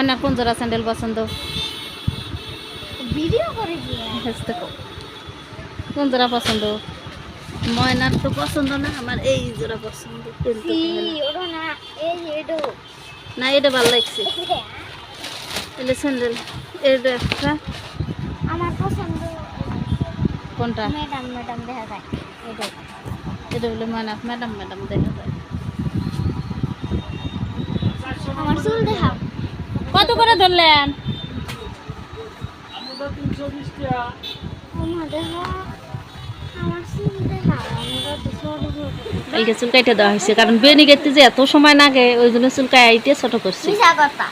না কোন জোড়া স্যান্ডেল পছন্দ? ভিডিও করে দিয়ে কোন জোড়া পছন্দ? ময়নার তো পছন্দ না, আমার এই জোড়া পছন্দ। ওটা না, এই এডো না, এটা ভালো লাগছে। এটা স্যান্ডেল, এটা একটা। আমার পছন্দ কোনটা? ম্যাডাম ম্যাডাম দেখা যায় এটা। এটা হলো ময়না ম্যাডাম ম্যাডাম দেখা যায়। আমার চুল দেখাও। কত করে ধরলেন? আমার দেখাও, আমার চুল দেখাও। আমরা তো ছোট ছোট কালকে চুল কাইটে দেওয়া হয়েছে, কারণ বেনি কাটতে যে এত সময় লাগে, ওই জন্য চুল কাইটে ছোট করছি। মিশা কথা।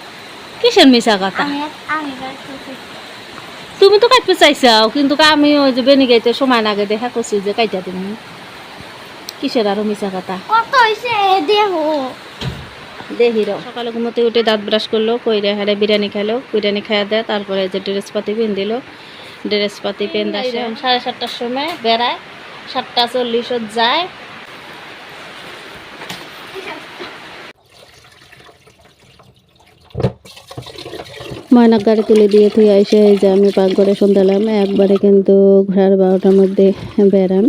কিসের মিশা কথা? আমি তুমি তো কাটতে চাইছাও, কিন্তু আমি ওই যে বেনি গাইতে সময় লাগে দেখা করছি যে কাইটা দিন। কিসের আরো মিশা কথা? কত হইছে দেখো। দেখি র। সকালে ঘুমোতে উঠে দাঁত ব্রাশ করলো, কইরে হারে বিরিয়ানি খাইলো, বিরিয়ানি খাইয়া দেয়, তারপরে যে ড্রেস পাতি পেন দিল, ড্রেস পাতি পেন আসে 7:30টার সময় বেড়ায়, 7:40 যায়। ময়নাক গাড়ি তুলে দিয়ে তুই এসে এই যে আমি পাকঘরে শুনলাম একবারে কিন্তু 12:30টার মধ্যে বেরাম,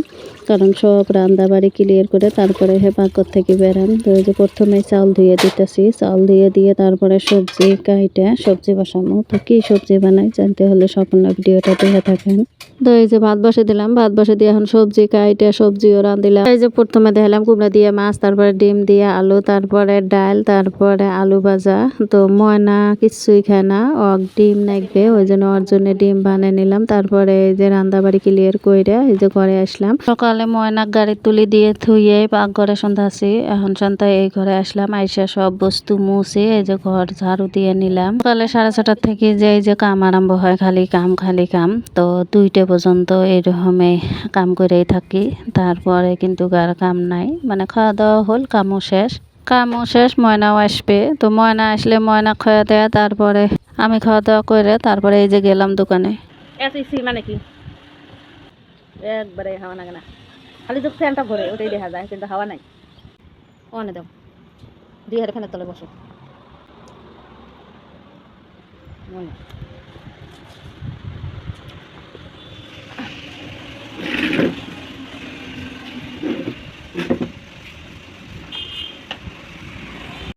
কারণ সব রান্না বাড়ি ক্লিয়ার করে তারপরে পাকঘর থেকে বেরাম। তো এই যে প্রথমে চাউল ধুয়ে দিতেছি, চাউল ধুয়ে দিয়ে তারপরে সবজি কাইটা সবজি বসামো। তো কী সবজি বানাই জানতে হলে সম্পূর্ণ ভিডিওটা দেখে থাকেন। তো এই যে ভাত বসে দিলাম, ভাত বসে দিয়ে এখন সবজি কাইটা সবজিও রাঁধিলাম। এই যে প্রথমে দেখলাম কুমড়া দিয়ে মাছ, তারপরে ডিম দিয়ে আলু, তারপরে ডাল, তারপরে আলু ভাজা। তো ময়না কিছুই খায় না, ডিম নাকবে, ওই জন্য ওর জন্য ডিম বানিয়ে নিলাম। তারপরে এই যে রান্না বাড়ি ক্লিয়ার কইরা এই যে ঘরে আসলাম। সকালে ময়নাক গাড়ি তুলি দিয়ে থুয়ে পাকঘরে সন্ধ্যাছি, এখন সন্ধ্যায় এই ঘরে আসলাম। আইসা সব বস্তু মুছে এই যে ঘর ঝাড়ু দিয়ে নিলাম। সকালে 6:30টার থেকে যে এই যে কাম আরম্ভ হয়, খালি কাম খালি কাম। তো 2টা পর্যন্ত এরকমই কাম করেই থাকি, তারপরে কিন্তু আর কাম নাই, মানে খাওয়া দাওয়া হল, কামও শেষ। কামও শেষ, ময়নাও আসবে। তো ময়না আসলে ময়না খাওয়া দেয়া, তারপরে আমি খাওয়া দাওয়া করে তারপরে এই যে গেলাম দোকানে। এসিসি মানে কি একবারে হাওয়া লাগে না, খালি যে ফ্যানটা ঘোরে ওটাই দেখা যায়, কিন্তু হাওয়া নাই। অনে দাও দিয়ে ফ্যানের তলে বসো।